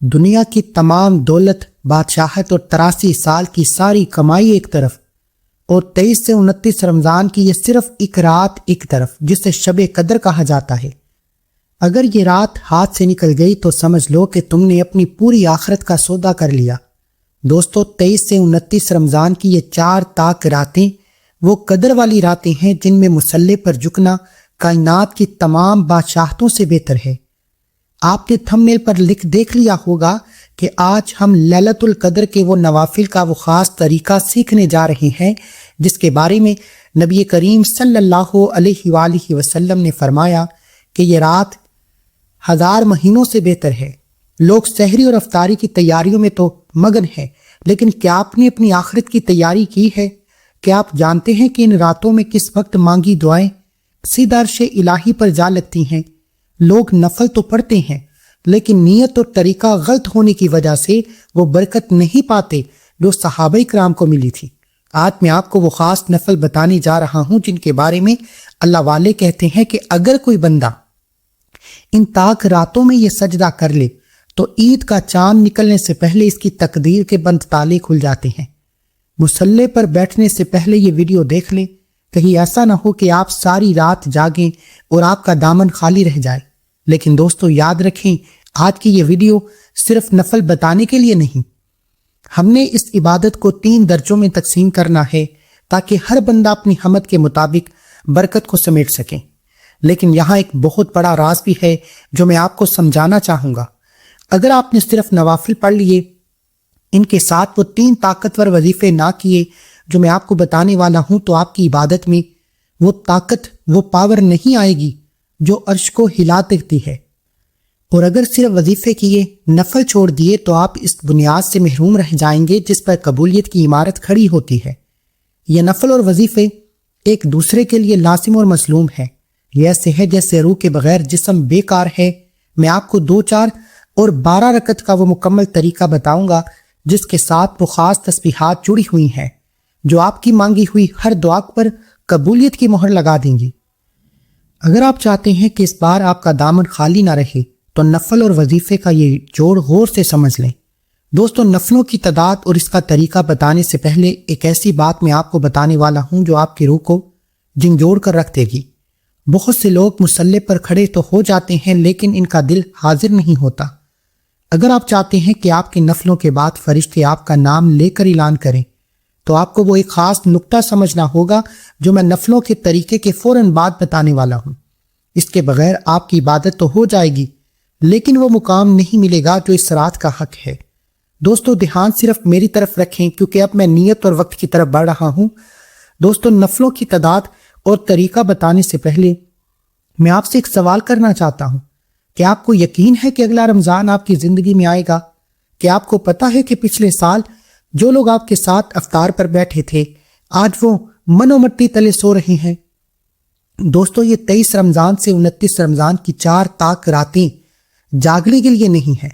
دنیا کی تمام دولت، بادشاہت اور 83 سال کی ساری کمائی ایک طرف، اور 23 سے 29 رمضان کی یہ صرف ایک رات ایک طرف، جسے شب قدر کہا جاتا ہے۔ اگر یہ رات ہاتھ سے نکل گئی تو سمجھ لو کہ تم نے اپنی پوری آخرت کا سودا کر لیا۔ دوستو، 23 سے 29 رمضان کی یہ 4 تاک راتیں وہ قدر والی راتیں ہیں جن میں مصلی پر جھکنا کائنات کی تمام بادشاہتوں سے بہتر ہے۔ آپ نے تھمبنیل پر دیکھ لیا ہوگا کہ آج ہم لیلۃ القدر کے وہ نوافل کا وہ خاص طریقہ سیکھنے جا رہے ہیں جس کے بارے میں نبی کریم صلی اللہ علیہ وآلہ وسلم نے فرمایا کہ یہ رات 1000 مہینوں سے بہتر ہے۔ لوگ سحری اور افطاری کی تیاریوں میں تو مگن ہیں، لیکن کیا آپ نے اپنی آخرت کی تیاری کی ہے؟ کیا آپ جانتے ہیں کہ ان راتوں میں کس وقت مانگی دعائیں سیدھا عرش الہی پر جا لگتی ہیں؟ لوگ نفل تو پڑھتے ہیں، لیکن نیت اور طریقہ غلط ہونے کی وجہ سے وہ برکت نہیں پاتے جو صحابہ کرام کو ملی تھی۔ آج میں آپ کو وہ خاص نفل بتانے جا رہا ہوں جن کے بارے میں اللہ والے کہتے ہیں کہ اگر کوئی بندہ ان تاک راتوں میں یہ سجدہ کر لے تو عید کا چاند نکلنے سے پہلے اس کی تقدیر کے بند تالے کھل جاتے ہیں۔ مصلی پر بیٹھنے سے پہلے یہ ویڈیو دیکھ لیں، کہیں ایسا نہ ہو کہ آپ ساری رات جاگیں اور آپ کا دامن خالی رہ جائے۔ لیکن دوستو یاد رکھیں، آج کی یہ ویڈیو صرف نفل بتانے کے لیے نہیں، ہم نے اس عبادت کو 3 درجوں میں تقسیم کرنا ہے تاکہ ہر بندہ اپنی ہمت کے مطابق برکت کو سمیٹ سکے۔ لیکن یہاں ایک بہت بڑا راز بھی ہے جو میں آپ کو سمجھانا چاہوں گا۔ اگر آپ نے صرف نوافل پڑھ لیے، ان کے ساتھ وہ 3 طاقتور وظیفے نہ کیے جو میں آپ کو بتانے والا ہوں، تو آپ کی عبادت میں وہ طاقت، وہ پاور نہیں آئے گی جو عرش کو ہلا دیتی ہے۔ اور اگر صرف وظیفے کیے، نفل چھوڑ دیے، تو آپ اس بنیاد سے محروم رہ جائیں گے جس پر قبولیت کی عمارت کھڑی ہوتی ہے۔ یہ نفل اور وظیفے ایک دوسرے کے لیے لازم اور مظلوم ہیں۔ یہ ایسے ہے جیسے روح کے بغیر جسم بیکار ہے۔ میں آپ کو 2، 4 اور 12 رکعت کا وہ مکمل طریقہ بتاؤں گا جس کے ساتھ وہ خاص تسبیحات جڑی ہوئی ہیں جو آپ کی مانگی ہوئی ہر دعا پر قبولیت کی مہر لگا دیں گی۔ اگر آپ چاہتے ہیں کہ اس بار آپ کا دامن خالی نہ رہے تو نفل اور وظیفے کا یہ جوڑ غور سے سمجھ لیں۔ دوستو، نفلوں کی تعداد اور اس کا طریقہ بتانے سے پہلے ایک ایسی بات میں آپ کو بتانے والا ہوں جو آپ کی روح کو جھنجھوڑ کر رکھ دے گی۔ بہت سے لوگ مصلی پر کھڑے تو ہو جاتے ہیں لیکن ان کا دل حاضر نہیں ہوتا۔ اگر آپ چاہتے ہیں کہ آپ کے نفلوں کے بعد فرشتے آپ کا نام لے کر اعلان کریں تو آپ کو وہ ایک خاص نقطہ سمجھنا ہوگا جو میں نفلوں کے طریقے کے فوراً بعد بتانے والا ہوں۔ اس کے بغیر آپ کی عبادت تو ہو جائے گی لیکن وہ مقام نہیں ملے گا جو اس رات کا حق ہے۔ دوستو، دھیان صرف میری طرف رکھیں کیونکہ اب میں نیت اور وقت کی طرف بڑھ رہا ہوں۔ دوستو، نفلوں کی تعداد اور طریقہ بتانے سے پہلے میں آپ سے ایک سوال کرنا چاہتا ہوں۔ کیا آپ کو یقین ہے کہ اگلا رمضان آپ کی زندگی میں آئے گا؟ کیا آپ کو پتا ہے کہ پچھلے سال جو لوگ آپ کے ساتھ افطار پر بیٹھے تھے آج وہ من و مٹی تلے سو رہے ہیں؟ دوستو، یہ 23 رمضان سے 29 رمضان کی 4 تاک راتیں جاگنے کے لیے نہیں ہیں۔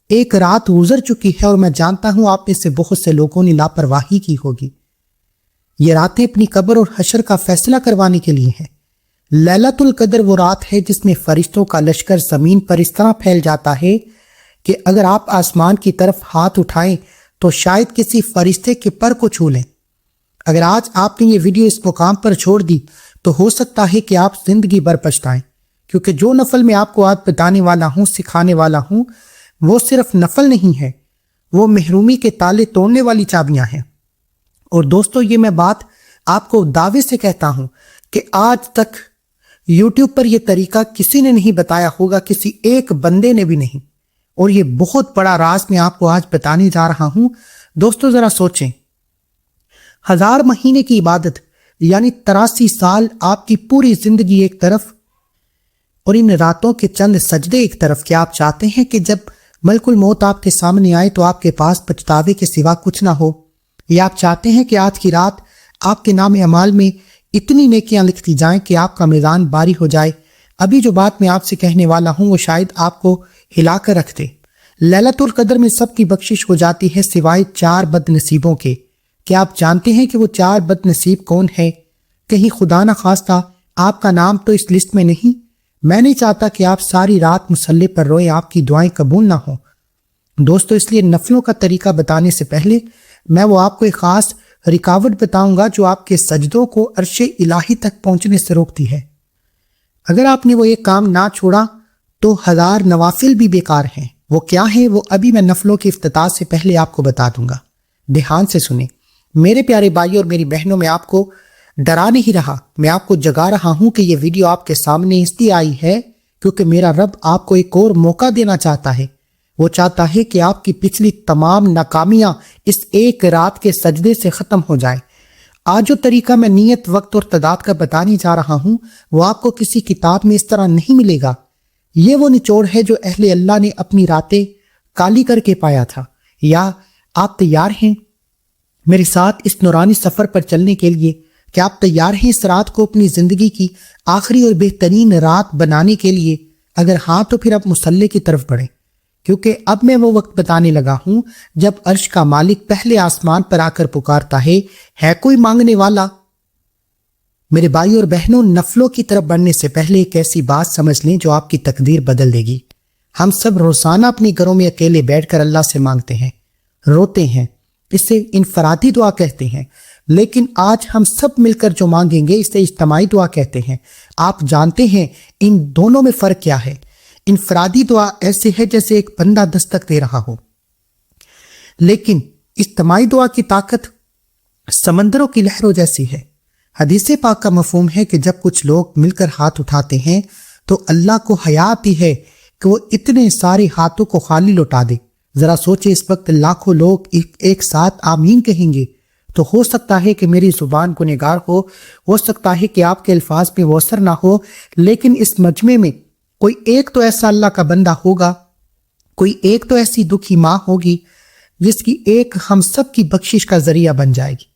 ایک رات گزر چکی ہے اور میں جانتا ہوں آپ میں سے بہت سے لوگوں نے لاپرواہی کی ہوگی۔ یہ راتیں اپنی قبر اور حشر کا فیصلہ کروانے کے لیے ہیں۔ لیلۃ القدر وہ رات ہے جس میں فرشتوں کا لشکر زمین پر اس طرح پھیل جاتا ہے کہ اگر آپ آسمان کی طرف ہاتھ اٹھائیں تو شاید کسی فرشتے کے پر کو چھو لیں۔ اگر آج آپ نے یہ ویڈیو اس مقام پر چھوڑ دی تو ہو سکتا ہے کہ آپ زندگی بھر پچھتائیں، کیونکہ جو نفل میں آپ کو آج بتانے والا ہوں، سکھانے والا ہوں، وہ صرف نفل نہیں ہے، وہ محرومی کے تالے توڑنے والی چابیاں ہیں۔ اور دوستو، یہ میں بات آپ کو دعوے سے کہتا ہوں کہ آج تک یوٹیوب پر یہ طریقہ کسی نے نہیں بتایا ہوگا، کسی ایک بندے نے بھی نہیں، اور یہ بہت بڑا راز میں آپ کو آج بتانے جا رہا ہوں۔ دوستو، ذرا سوچیں، 1000 مہینے کی عبادت یعنی 83 سال آپ کی پوری زندگی ایک طرف اور ان راتوں کے چند سجدے ایک طرف۔ کیا آپ چاہتے ہیں کہ جب ملک الموت آپ کے سامنے آئے تو آپ کے پاس پچھتاوے کے سوا کچھ نہ ہو؟ یا آپ چاہتے ہیں کہ آج کی رات آپ کے نام اعمال میں اتنی نیکیاں لکھتی جائیں کہ آپ کا میزان باری ہو جائے؟ ابھی جو بات میں آپ سے کہنے والا ہوں وہ شاید آپ کو ہلا کر رکھ دے۔ لیلۃ القدر میں سب کی بخشش ہو جاتی ہے سوائے 4 بد نصیبوں کے۔ کیا آپ جانتے ہیں کہ وہ 4 بد نصیب کون ہے؟ کہیں خدا نہ خواستہ آپ کا نام تو اس لسٹ میں نہیں؟ میں نہیں چاہتا کہ آپ ساری رات مصلی پر روئیں، آپ کی دعائیں قبول نہ ہوں۔ دوستو اس لیے نفلوں کا طریقہ بتانے سے پہلے میں وہ آپ کو ایک خاص رکاوٹ بتاؤں گا جو آپ کے سجدوں کو عرش الہی تک پہنچنے سے روکتی ہے۔ اگر آپ نے وہ ایک کام نہ چھوڑا تو 1000 نوافل بھی بیکار ہیں۔ وہ کیا ہیں وہ ابھی میں نفلوں کے افتتاح سے پہلے آپ کو بتا دوں گا، دھیان سے سنیں۔ میرے پیارے بھائی اور میری بہنوں، میں آپ کو ڈرا نہیں رہا، میں آپ کو جگا رہا ہوں کہ یہ ویڈیو آپ کے سامنے اس لیے آئی ہے کیونکہ میرا رب آپ کو ایک اور موقع دینا چاہتا ہے۔ وہ چاہتا ہے کہ آپ کی پچھلی تمام ناکامیاں اس ایک رات کے سجدے سے ختم ہو جائیں۔ آج جو طریقہ میں نیت، وقت اور تعداد کا بتانے جا رہا ہوں وہ آپ کو کسی کتاب میں اس طرح نہیں ملے گا۔ یہ وہ نچوڑ ہے جو اہل اللہ نے اپنی راتیں کالی کر کے پایا تھا۔ یا آپ تیار ہیں میرے ساتھ اس نورانی سفر پر چلنے کے لیے؟ کیا آپ تیار ہیں اس رات کو اپنی زندگی کی آخری اور بہترین رات بنانے کے لیے؟ اگر ہاں تو پھر اب مصلی کی طرف بڑھیں، کیونکہ اب میں وہ وقت بتانے لگا ہوں جب عرش کا مالک پہلے آسمان پر آ کر پکارتا ہے کوئی مانگنے والا؟ میرے بھائی اور بہنوں، نفلوں کی طرف بڑھنے سے پہلے ایک ایسی بات سمجھ لیں جو آپ کی تقدیر بدل دے گی۔ ہم سب روزانہ اپنے گھروں میں اکیلے بیٹھ کر اللہ سے مانگتے ہیں، روتے ہیں، اسے انفرادی دعا کہتے ہیں، لیکن آج ہم سب مل کر جو مانگیں گے اسے اجتماعی دعا کہتے ہیں۔ آپ جانتے ہیں ان دونوں میں فرق کیا ہے؟ انفرادی دعا ایسے ہے جیسے ایک بندہ دستک دے رہا ہو، لیکن اجتماعی دعا کی طاقت سمندروں کی لہروں جیسی ہے۔ حدیث پاک کا مفہوم ہے کہ جب کچھ لوگ مل کر ہاتھ اٹھاتے ہیں تو اللہ کو حیا آتی ہے کہ وہ اتنے سارے ہاتھوں کو خالی لوٹا دے۔ ذرا سوچے، اس وقت لاکھوں لوگ ایک ساتھ آمین کہیں گے تو ہو سکتا ہے کہ میری زبان گنہگار ہو سکتا ہے کہ آپ کے الفاظ پہ مؤثر نہ ہو، لیکن اس مجمع میں کوئی ایک تو ایسا اللہ کا بندہ ہوگا، کوئی ایک تو ایسی دکھی ماں ہوگی جس کی ایک ہم سب کی بخشش کا ذریعہ بن جائے گی۔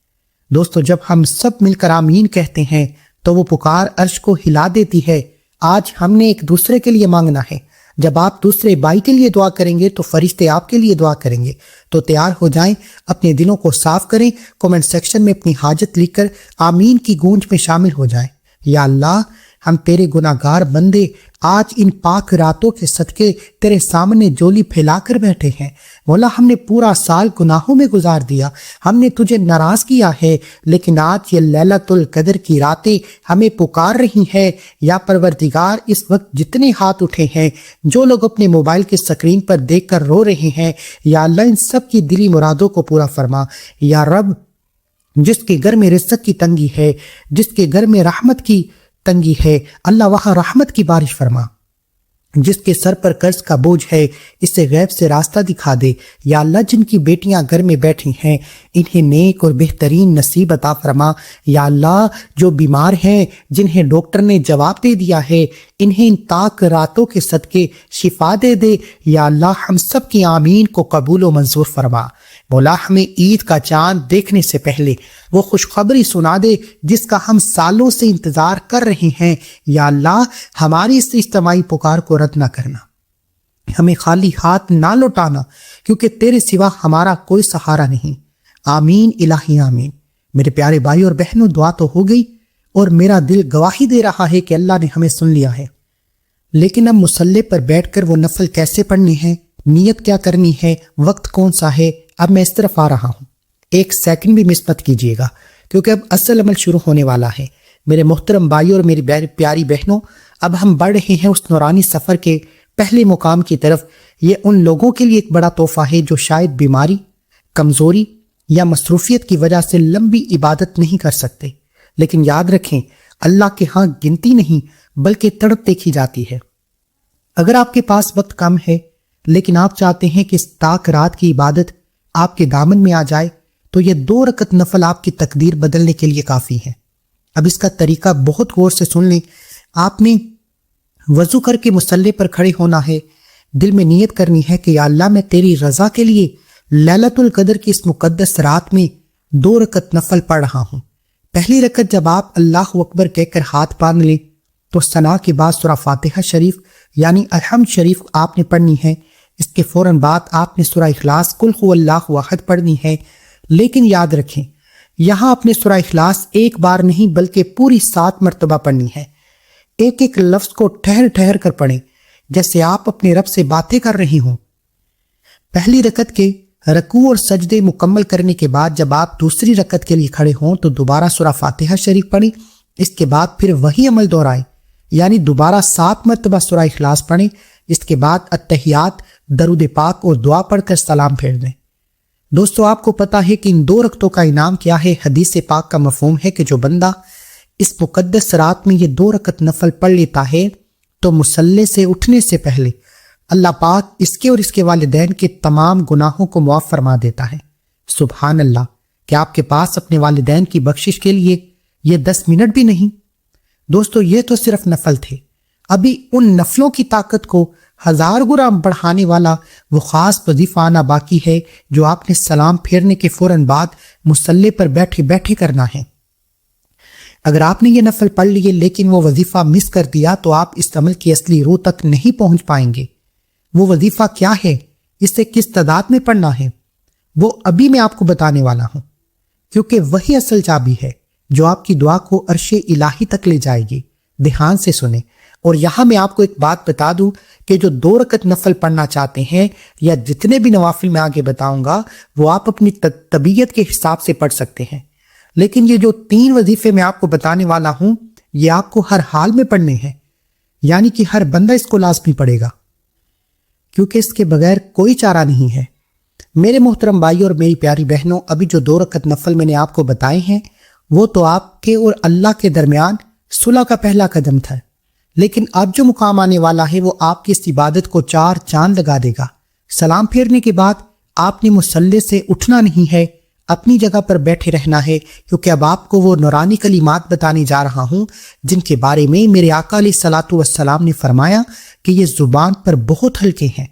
دوستو، جب ہم سب مل کر آمین کہتے ہیں تو وہ پکار عرش کو ہلا دیتی ہے۔ آج ہم نے ایک دوسرے کے لیے مانگنا ہے۔ جب آپ دوسرے بھائی کے لیے دعا کریں گے تو فرشتے آپ کے لیے دعا کریں گے۔ تو تیار ہو جائیں، اپنے دلوں کو صاف کریں، کومنٹ سیکشن میں اپنی حاجت لکھ کر آمین کی گونج میں شامل ہو جائیں۔ یا اللہ، ہم تیرے گناہگار بندے آج ان پاک راتوں کے صدقے تیرے سامنے جولی پھیلا کر بیٹھے ہیں۔ مولا، ہم نے پورا سال گناہوں میں گزار دیا، ہم نے تجھے ناراض کیا ہے، لیکن آج یہ لیلۃ القدر کی راتیں ہمیں پکار رہی ہیں۔ یا پروردگار، اس وقت جتنے ہاتھ اٹھے ہیں، جو لوگ اپنے موبائل کی سکرین پر دیکھ کر رو رہے ہیں، یا اللہ ان سب کی دلی مرادوں کو پورا فرما۔ یا رب، جس کے گھر میں رزق کی تنگی ہے، جس کے گھر میں رحمت کی تنگی ہے، اللہ وہاں رحمت کی بارش فرما۔ جس کے سر پر قرض کا بوجھ ہے، اسے غیب سے راستہ دکھا دے۔ یا اللہ، جن کی بیٹیاں گھر میں بیٹھی ہیں، انہیں نیک اور بہترین نصیب عطا فرما۔ یا اللہ، جو بیمار ہیں، جنہیں ڈاکٹر نے جواب دے دیا ہے، انہیں ان تاک راتوں کے صدقے شفا دے دے۔ یا اللہ، ہم سب کی آمین کو قبول و منظور فرما۔ مولا، ہمیں عید کا چاند دیکھنے سے پہلے وہ خوشخبری سنا دے جس کا ہم سالوں سے انتظار کر رہے ہیں۔ یا اللہ، ہماری اس اجتماعی پکار کو رد نہ کرنا، ہمیں خالی ہاتھ نہ لوٹانا، کیونکہ تیرے سوا ہمارا کوئی سہارا نہیں۔ آمین الہی آمین۔ میرے پیارے بھائی اور بہنوں، دعا تو ہو گئی اور میرا دل گواہی دے رہا ہے کہ اللہ نے ہمیں سن لیا ہے، لیکن اب مصلی پر بیٹھ کر وہ نفل کیسے پڑھنے ہیں، نیت کیا کرنی ہے، وقت کون سا ہے، اب میں اس طرف آ رہا ہوں۔ ایک سیکنڈ بھی مس مت کیجیے گا، کیونکہ اب اصل عمل شروع ہونے والا ہے۔ میرے محترم بھائی اور میری پیاری بہنوں، اب ہم بڑھ رہے ہیں اس نورانی سفر کے پہلے مقام کی طرف۔ یہ ان لوگوں کے لیے ایک بڑا تحفہ ہے جو شاید بیماری، کمزوری یا مصروفیت کی وجہ سے لمبی عبادت نہیں کر سکتے، لیکن یاد رکھیں، اللہ کے ہاں گنتی نہیں بلکہ تڑپ دیکھی جاتی ہے۔ اگر آپ کے پاس وقت کم ہے لیکن آپ چاہتے ہیں کہ اس تاک رات کی عبادت آپ کے دامن میں آ جائے، تو یہ 2 رکعت نفل آپ کی تقدیر بدلنے کے لیے کافی ہے۔ اب اس کا طریقہ بہت غور سے سن لیں۔ آپ نے وضو کر کے مصلی پر کھڑے ہونا ہے، دل میں نیت کرنی ہے کہ یا اللہ، میں تیری رضا کے لیے لیلۃ القدر کی اس مقدس رات میں 2 رکعت نفل پڑھ رہا ہوں۔ پہلی رکعت جب آپ اللہ اکبر کہہ کر ہاتھ باندھ لیں تو ثنا کے بعد سورہ فاتحہ شریف یعنی الحمد شریف آپ نے پڑھنی ہے۔ اس کے فوراً بعد آپ نے سورہ اخلاص قل هو اللہ احد پڑھنی ہے، لیکن یاد رکھیں یہاں آپ نے سورہ اخلاص ایک بار نہیں بلکہ پوری 7 مرتبہ پڑھنی ہے۔ ایک ایک لفظ کو ٹھہر ٹھہر کر پڑھیں، جیسے آپ اپنے رب سے باتیں کر رہی ہوں۔ پہلی رکعت کے رکوع اور سجدے مکمل کرنے کے بعد جب آپ دوسری رکعت کے لیے کھڑے ہوں تو دوبارہ سورہ فاتحہ شریف پڑھیں، اس کے بعد پھر وہی عمل دہرائیں، یعنی دوبارہ 7 مرتبہ سورہ اخلاص پڑھیں، اس کے بعد اتحیات، درود پاک اور دعا پڑھ کر سلام پھیر دیں۔ دوستو، آپ کو پتا ہے کہ ان 2 رکعتوں کا انعام کیا ہے؟ حدیث پاک کا مفہوم ہے کہ جو بندہ اس مقدس رات میں یہ 2 رکعت نفل پڑھ لیتا ہے تو مصلی سے اٹھنے سے پہلے اللہ پاک اس کے اور اس کے والدین کے تمام گناہوں کو معاف فرما دیتا ہے۔ سبحان اللہ! کہ آپ کے پاس اپنے والدین کی بخشش کے لیے یہ 10 منٹ بھی نہیں؟ دوستو، یہ تو صرف نفل تھے، ابھی ان نفلوں کی طاقت کو 1000 گنا بڑھانے والا وہ خاص وظیفہ آنا باقی ہے جو آپ نے سلام پھیرنے کے فوراً بعد مصلی پر بیٹھے بیٹھے کرنا ہے۔ اگر آپ نے یہ نفل پڑھ لیے لیکن وہ وظیفہ مس کر دیا تو آپ اس عمل کی اصلی روح تک نہیں پہنچ پائیں گے۔ وہ وظیفہ کیا ہے؟ اسے کس تعداد میں پڑھنا ہے؟ وہ ابھی میں آپ کو بتانے والا ہوں، کیونکہ وہی اصل چابی ہے جو آپ کی دعا کو عرش الہی تک لے جائے گی۔ دھیان سے سنیں، اور یہاں میں آپ کو ایک بات بتا دوں کہ جو 2 رکعت نفل پڑھنا چاہتے ہیں یا جتنے بھی نوافل میں آگے بتاؤں گا وہ آپ اپنی طبیعت کے حساب سے پڑھ سکتے ہیں، لیکن یہ جو 3 وظیفے میں آپ کو بتانے والا ہوں یہ آپ کو ہر حال میں پڑھنے ہیں، یعنی کہ ہر بندہ اس کو لازمی پڑھے گا، کیونکہ اس کے بغیر کوئی چارہ نہیں ہے۔ میرے محترم بھائی اور میری پیاری بہنوں، ابھی جو 2 رکعت نفل میں نے آپ کو بتائے ہیں وہ تو آپ کے اور اللہ کے درمیان صلح کا پہلا قدم تھا، لیکن اب جو مقام آنے والا ہے وہ آپ کی اس عبادت کو 4 چاند لگا دے گا۔ سلام پھیرنے کے بعد آپ نے مصلی سے اٹھنا نہیں ہے، اپنی جگہ پر بیٹھے رہنا ہے، کیونکہ اب آپ کو وہ نورانی کلمات بتانے جا رہا ہوں جن کے بارے میں میرے آقا علیہ الصلوۃ والسلام نے فرمایا کہ یہ زبان پر بہت ہلکے ہیں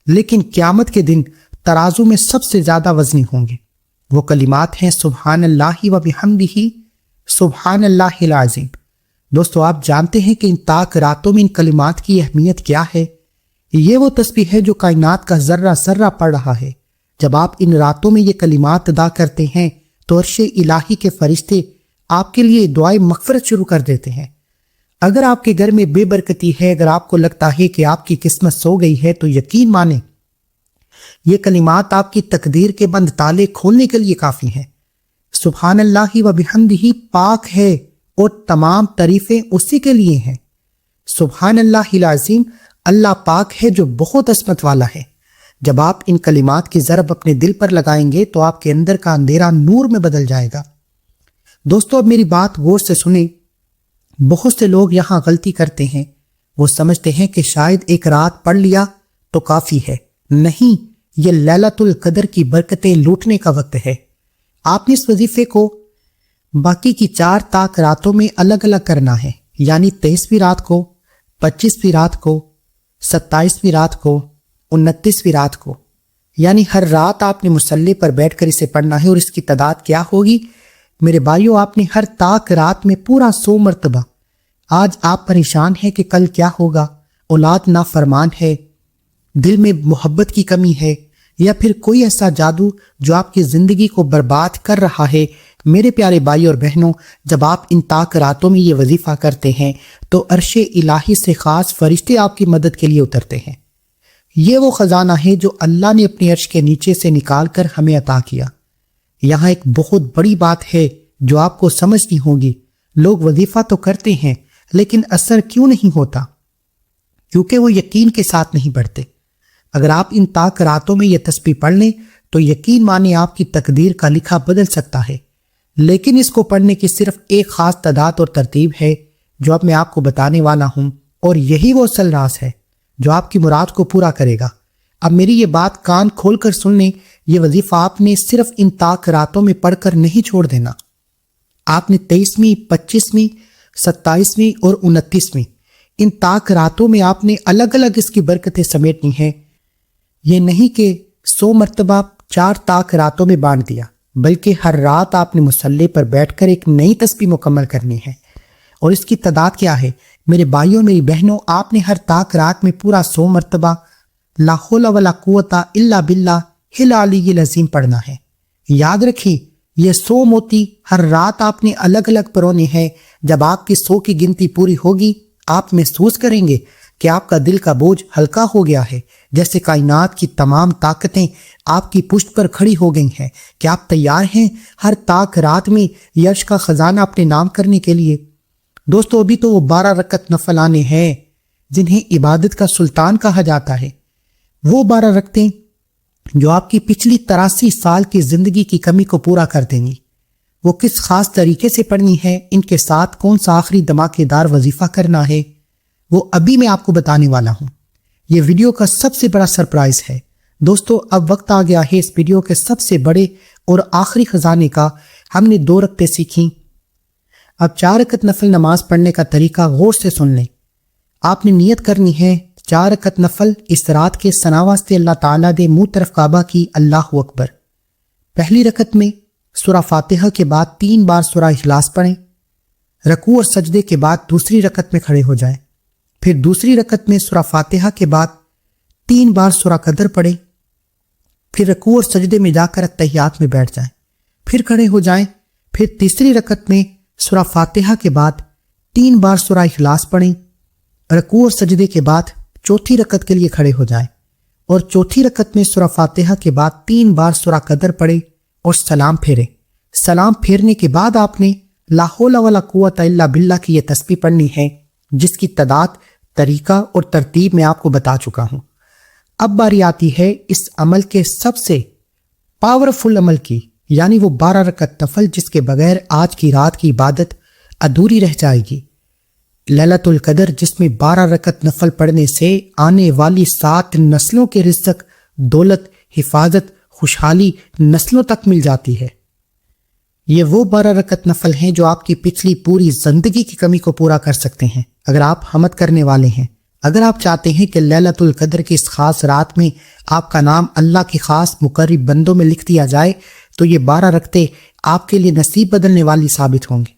لیکن قیامت کے دن ترازو میں سب سے زیادہ وزنی ہوں گے۔ وہ کلمات ہیں سبحان اللہ و بحمدہ، سبحان اللہ العظیم۔ دوستو، آپ جانتے ہیں کہ ان تاک راتوں میں ان کلمات کی اہمیت کیا ہے؟ یہ وہ تسبیح ہے جو کائنات کا ذرہ ذرہ پڑھ رہا ہے۔ جب آپ ان راتوں میں یہ کلمات ادا کرتے ہیں تو عرش الہی کے فرشتے آپ کے لیے دعائیں مغفرت شروع کر دیتے ہیں۔ اگر آپ کے گھر میں بے برکتی ہے، اگر آپ کو لگتا ہے کہ آپ کی قسمت سو گئی ہے، تو یقین مانیں یہ کلمات آپ کی تقدیر کے بند تالے کھولنے کے لیے کافی ہیں۔ سبحان اللہ و بحمدہ پاک ہے اور تمام تعریفیں اسی کے لیے ہیں۔ سبحان اللہ العظیم، اللہ پاک ہے جو بہت عظمت والا ہے۔ جب آپ ان کلمات کی ضرب اپنے دل پر لگائیں گے تو آپ کے اندر کا اندھیرا نور میں بدل جائے گا۔ دوستو، اب میری بات غور سے سنیں۔ بہت سے لوگ یہاں غلطی کرتے ہیں، وہ سمجھتے ہیں کہ شاید ایک رات پڑھ لیا تو کافی ہے۔ نہیں، یہ لیلۃ القدر کی برکتیں لوٹنے کا وقت ہے۔ آپ نے اس وظیفے کو باقی کی 4 تاک راتوں میں الگ الگ کرنا ہے، یعنی 23ویں رات کو، 25ویں رات کو، 27ویں رات کو، 29ویں رات کو، یعنی ہر رات آپ نے مصلی پر بیٹھ کر اسے پڑھنا ہے۔ اور اس کی تعداد کیا ہوگی؟ میرے بھائیوں، آپ نے ہر تاک رات میں پورا 100 مرتبہ۔ آج آپ پریشان ہیں کہ کل کیا ہوگا، اولاد نافرمان ہے، دل میں محبت کی کمی ہے، یا پھر کوئی ایسا جادو جو آپ کی زندگی کو برباد کر رہا ہے۔ میرے پیارے بھائی اور بہنوں، جب آپ ان تاک راتوں میں یہ وظیفہ کرتے ہیں تو عرش الہی سے خاص فرشتے آپ کی مدد کے لیے اترتے ہیں۔ یہ وہ خزانہ ہے جو اللہ نے اپنے عرش کے نیچے سے نکال کر ہمیں عطا کیا۔ یہاں ایک بہت بڑی بات ہے جو آپ کو سمجھنی ہوگی۔ لوگ وظیفہ تو کرتے ہیں لیکن اثر کیوں نہیں ہوتا؟ کیونکہ وہ یقین کے ساتھ نہیں پڑھتے۔ اگر آپ ان تاک راتوں میں یہ تسبیح پڑھ لیں تو یقین مانیں آپ کی تقدیر کا لکھا بدل سکتا ہے، لیکن اس کو پڑھنے کی صرف ایک خاص تعداد اور ترتیب ہے جو اب میں آپ کو بتانے والا ہوں، اور یہی وہ اصل راز ہے جو آپ کی مراد کو پورا کرے گا۔ اب میری یہ بات کان کھول کر سن لیں، یہ وظیفہ آپ نے صرف ان تاک راتوں میں پڑھ کر نہیں چھوڑ دینا۔ آپ نے 23ویں، 25ویں، 27ویں اور 29ویں ان تاک راتوں میں آپ نے الگ الگ اس کی برکتیں سمیٹنی ہیں۔ یہ نہیں کہ 100 مرتبہ 4 تاک راتوں میں بانٹ دیا، بلکہ ہر رات آپ نے مصلی پر بیٹھ کر ایک نئی تسبیح مکمل کرنی ہے۔ اور اس کی تعداد کیا ہے؟ میرے بھائیوں میری بہنوں، آپ نے ہر تاک رات میں پورا 100 مرتبہ لا حول ولا قوت الا باللہ العلی العظیم پڑھنا ہے۔ یاد رکھیں، یہ 100 موتی ہر رات آپ نے الگ الگ پرونے ہیں۔ جب آپ کی 100 کی گنتی پوری ہوگی، آپ محسوس کریں گے کہ آپ کا دل کا بوجھ ہلکا ہو گیا ہے، جیسے کائنات کی تمام طاقتیں آپ کی پشت پر کھڑی ہو گئی ہیں۔ کیا آپ تیار ہیں ہر طاق رات میں یش کا خزانہ اپنے نام کرنے کے لیے؟ دوستو، ابھی تو وہ 12 رکعت نفلانے ہیں جنہیں عبادت کا سلطان کہا جاتا ہے۔ وہ 12 رکعتیں جو آپ کی پچھلی 83 سال کی زندگی کی کمی کو پورا کر دیں گی۔ وہ کس خاص طریقے سے پڑھنی ہے، ان کے ساتھ کون سا آخری دھماکے دار وظیفہ کرنا ہے، وہ ابھی میں آپ کو بتانے والا ہوں۔ یہ ویڈیو کا سب سے بڑا سرپرائز ہے۔ دوستو، اب وقت آ گیا ہے اس ویڈیو کے سب سے بڑے اور آخری خزانے کا۔ ہم نے 2 رکعتیں سیکھیں، اب 4 رکعت نفل نماز پڑھنے کا طریقہ غور سے سن لیں۔ آپ نے نیت کرنی ہے 4 رکعت نفل اس رات کے ثنا واسطے اللہ تعالیٰ دے منہ طرف کعبہ کی اللہ اکبر۔ پہلی رکعت میں سورہ فاتحہ کے بعد 3 بار سورہ اخلاص پڑھیں۔ رکوع اور سجدے کے بعد دوسری رکعت میں کھڑے ہو جائیں۔ پھر دوسری رکعت میں سورہ فاتحہ کے بعد 3 بار سورہ قدر پڑھیں۔ پھر رکوع اور سجدے میں جا کر اتحیات میں بیٹھ جائیں، پھر کھڑے ہو جائیں۔ پھر تیسری رکعت میں سورہ فاتحہ کے بعد 3 بار سورہ اخلاص پڑھیں۔ رکوع اور سجدے کے بعد چوتھی رکعت کے لیے کھڑے ہو جائیں اور چوتھی رکعت میں سورہ فاتحہ کے بعد 3 بار سورہ قدر پڑھیں اور سلام پھیریں۔ سلام پھیرنے کے بعد آپ نے لا حول ولا قوت الا باللہ کی یہ تسبیح پڑھنی ہے، جس کی تعداد، طریقہ اور ترتیب میں آپ کو بتا چکا ہوں۔ اب باری آتی ہے اس عمل کے سب سے پاورفل عمل کی، یعنی وہ 12 رکعت نفل جس کے بغیر آج کی رات کی عبادت ادھوری رہ جائے گی۔ لیلۃ القدر، جس میں 12 رکعت نفل پڑھنے سے آنے والی 7 نسلوں کے رزق، دولت، حفاظت، خوشحالی نسلوں تک مل جاتی ہے۔ یہ وہ 12 رکعت نفل ہیں جو آپ کی پچھلی پوری زندگی کی کمی کو پورا کر سکتے ہیں، اگر آپ حمد کرنے والے ہیں۔ اگر آپ چاہتے ہیں کہ لیلۃ القدر کی اس خاص رات میں آپ کا نام اللہ کی خاص مقرب بندوں میں لکھ دیا جائے تو یہ 12 رکعتیں آپ کے لیے نصیب بدلنے والی ثابت ہوں گی۔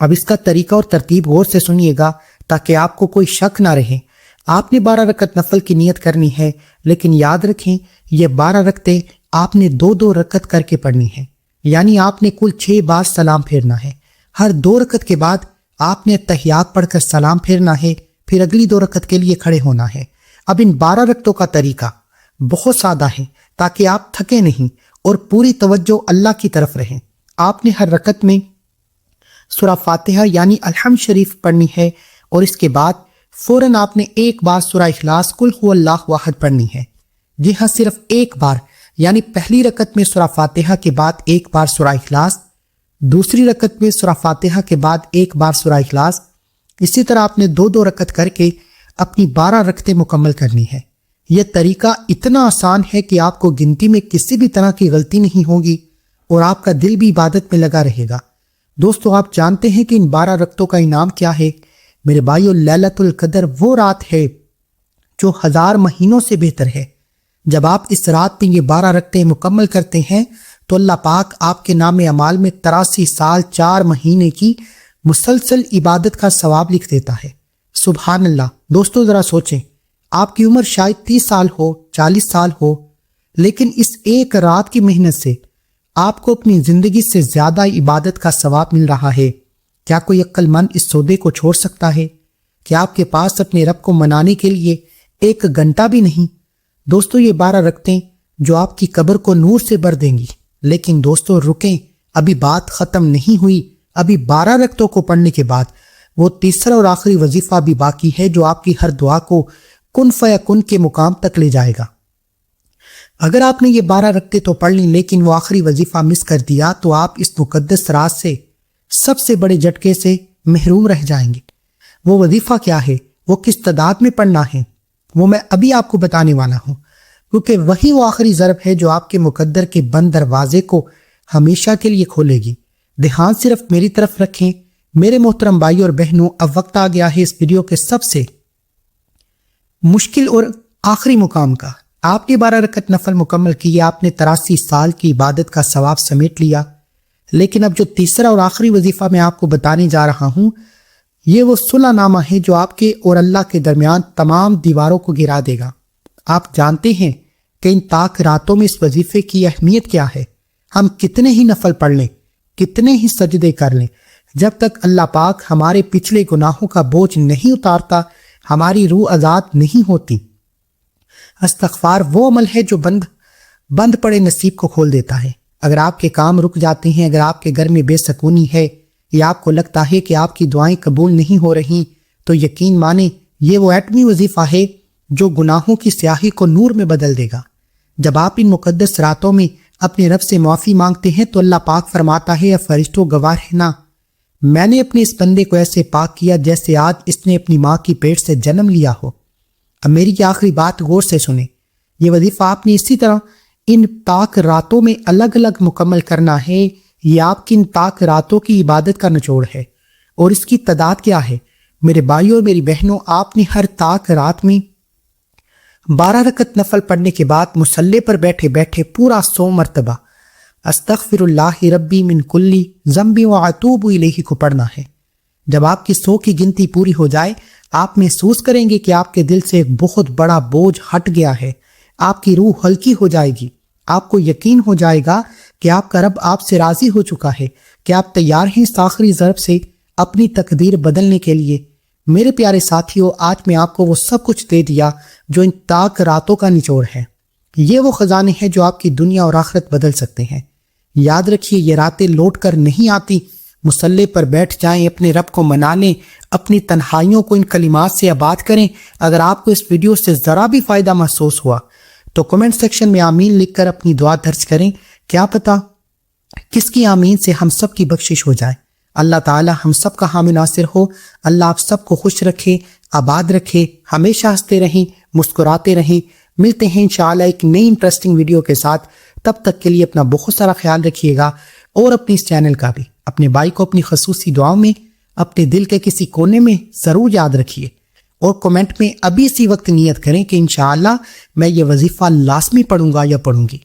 اب اس کا طریقہ اور ترتیب غور سے سنیے گا تاکہ آپ کو کوئی شک نہ رہے۔ آپ نے 12 رکعت نفل کی نیت کرنی ہے، لیکن یاد رکھیں یہ 12 رکعتیں آپ نے 2 رکعت کر کے پڑھنی ہے، یعنی آپ نے کل 6 بار سلام پھیرنا ہے۔ ہر 2 رکعت کے بعد آپ نے تحیات پڑھ کر سلام پھیرنا ہے، پھر اگلی 2 رکعت کے لیے کھڑے ہونا ہے۔ اب ان 12 رکعتوں کا طریقہ بہت سادہ ہے تاکہ آپ تھکے نہیں اور پوری توجہ اللہ کی طرف رہیں۔ آپ نے ہر رکعت میں سورہ فاتحہ یعنی الحمد شریف پڑھنی ہے اور اس کے بعد فوراً آپ نے 1 بار سورہ اخلاص قل هو اللہ احد پڑھنی ہے۔ جی ہاں، صرف 1 بار، یعنی پہلی رکعت میں سورہ فاتحہ کے بعد 1 بار سورہ اخلاص، دوسری رکعت میں سورہ فاتحہ کے بعد 1 بار سورہ اخلاص۔ اسی طرح آپ نے 2 رکعت کر کے اپنی 12 رکعتیں مکمل کرنی ہے۔ یہ طریقہ اتنا آسان ہے کہ آپ کو گنتی میں کسی بھی طرح کی غلطی نہیں ہوگی اور آپ کا دل بھی عبادت میں لگا رہے گا۔ دوستو، آپ جانتے ہیں کہ ان 12 رکعتوں کا انعام کیا ہے؟ میرے بھائیو، لیلۃ القدر وہ رات ہے جو 1000 مہینوں سے بہتر ہے۔ جب آپ اس رات میں یہ 12 رکعتیں مکمل کرتے ہیں تو اللہ پاک آپ کے نام اعمال میں 83 سال 4 مہینے کی مسلسل عبادت کا ثواب لکھ دیتا ہے۔ سبحان اللہ۔ دوستو، ذرا سوچیں، آپ کی عمر شاید 30 سال ہو، 40 سال ہو، لیکن اس ایک رات کی محنت سے آپ کو اپنی زندگی سے زیادہ عبادت کا ثواب مل رہا ہے۔ کیا کوئی عقل مند اس سودے کو چھوڑ سکتا ہے؟ کیا آپ کے پاس اپنے رب کو منانے کے لیے 1 گھنٹہ بھی نہیں؟ دوستو، یہ 12 رکعتیں جو آپ کی قبر کو نور سے بھر دیں گی۔ لیکن دوستو رکیں، ابھی بات ختم نہیں ہوئی۔ ابھی 12 رکعتوں کو پڑھنے کے بعد وہ تیسرا اور آخری وظیفہ بھی باقی ہے جو آپ کی ہر دعا کو کن فیکن کے مقام تک لے جائے گا۔ اگر آپ نے یہ 12 رکعتیں تو پڑھ لیں لیکن وہ آخری وظیفہ مس کر دیا تو آپ اس مقدس رات سے سب سے بڑے جھٹکے سے محروم رہ جائیں گے۔ وہ وظیفہ کیا ہے، وہ کس تعداد میں پڑھنا ہے، وہ میں ابھی آپ کو بتانے والا ہوں، کیونکہ وہی وہ آخری ضرب ہے جو آپ کے مقدر کے بند دروازے کو ہمیشہ کے لیے کھولے گی۔ دھیان صرف میری طرف رکھیں۔ میرے محترم بھائی اور بہنوں، اب وقت آ گیا ہے اس ویڈیو کے سب سے مشکل اور آخری مقام کا۔ آپ نے 12 رکعت نفل مکمل کی، آپ نے 83 سال کی عبادت کا ثواب سمیٹ لیا، لیکن اب جو تیسرا اور آخری وظیفہ میں آپ کو بتانے جا رہا ہوں، یہ وہ صلح نامہ ہے جو آپ کے اور اللہ کے درمیان تمام دیواروں کو گرا دے گا۔ آپ جانتے ہیں کہ ان طاق راتوں میں اس وظیفے کی اہمیت کیا ہے۔ ہم کتنے ہی نفل پڑھ لیں، کتنے ہی سجدے کر لیں، جب تک اللہ پاک ہمارے پچھلے گناہوں کا بوجھ نہیں اتارتا، ہماری روح آزاد نہیں ہوتی۔ استغفار وہ عمل ہے جو بند پڑے نصیب کو کھول دیتا ہے۔ اگر آپ کے کام رک جاتے ہیں، اگر آپ کے گھر میں بے سکونی ہے یا آپ کو لگتا ہے کہ آپ کی دعائیں قبول نہیں ہو رہی، تو یقین مانیں یہ وہ ایٹمی وظیفہ ہے جو گناہوں کی سیاہی کو نور میں بدل دے گا۔ جب آپ ان مقدس راتوں میں اپنے رب سے معافی مانگتے ہیں تو اللہ پاک فرماتا ہے، اے فرشتوں گواہ رہنا، میں نے اپنے اس بندے کو ایسے پاک کیا جیسے آج اس نے اپنی ماں کی پیٹ سے جنم لیا ہو۔ اب میری یہ آخری بات غور سے سنیں، یہ وظیفہ آپ نے اسی طرح ان پاک راتوں میں الگ الگ مکمل کرنا ہے۔ یہ آپ کی ان پاک راتوں کی عبادت کا نچوڑ ہے، اور اس کی تعداد کیا ہے؟ میرے بھائیوں اور میری بہنوں، آپ نے ہر پاک رات میں 12 رکعت نفل پڑھنے کے بعد مصلی پر بیٹھے بیٹھے پورا 100 مرتبہ استغفر اللہ ربی من کلی ذنب واتوب الیہ کو پڑھنا ہے۔ جب آپ کی 100 کی گنتی پوری ہو جائے، آپ محسوس کریں گے کہ آپ کے دل سے ایک بہت بڑا بوجھ ہٹ گیا ہے، آپ کی روح ہلکی ہو جائے گی، آپ کو یقین ہو جائے گا کہ آپ کا رب آپ سے راضی ہو چکا ہے، کہ آپ تیار ہیں اس آخری ضرب سے اپنی تقدیر بدلنے کے لیے۔ میرے پیارے ساتھیوں، آج میں آپ کو وہ سب کچھ دے دیا جو ان پاک راتوں کا نچوڑ ہے۔ یہ وہ خزانے ہیں جو آپ کی دنیا اور آخرت بدل سکتے ہیں۔ یاد رکھیے، یہ راتیں لوٹ کر نہیں آتی۔ مصلی پر بیٹھ جائیں، اپنے رب کو منا لیں، اپنی تنہائیوں کو ان کلمات سے آباد کریں۔ اگر آپ کو اس ویڈیو سے ذرا بھی فائدہ محسوس ہوا تو کمنٹ سیکشن میں آمین لکھ کر اپنی دعا درج کریں۔ کیا پتہ کس کی آمین سے ہم سب کی بخشش ہو جائے۔ اللہ تعالی ہم سب کا حامی ناصر ہو۔ اللہ آپ سب کو خوش رکھے، آباد رکھے، ہمیشہ ہنستے رہیں، مسکراتے رہیں۔ ملتے ہیں انشاءاللہ ایک نئی انٹرسٹنگ ویڈیو کے ساتھ۔ تب تک کے لیے اپنا بہت سارا خیال رکھیے گا، اور اپنی اس چینل کا بھی۔ اپنے بھائی کو اپنی خصوصی دعاؤں میں اپنے دل کے کسی کونے میں ضرور یاد رکھیے، اور کمنٹ میں ابھی اسی وقت نیت کریں کہ انشاءاللہ میں یہ وظیفہ لازمی پڑھوں گا یا پڑھوں گی۔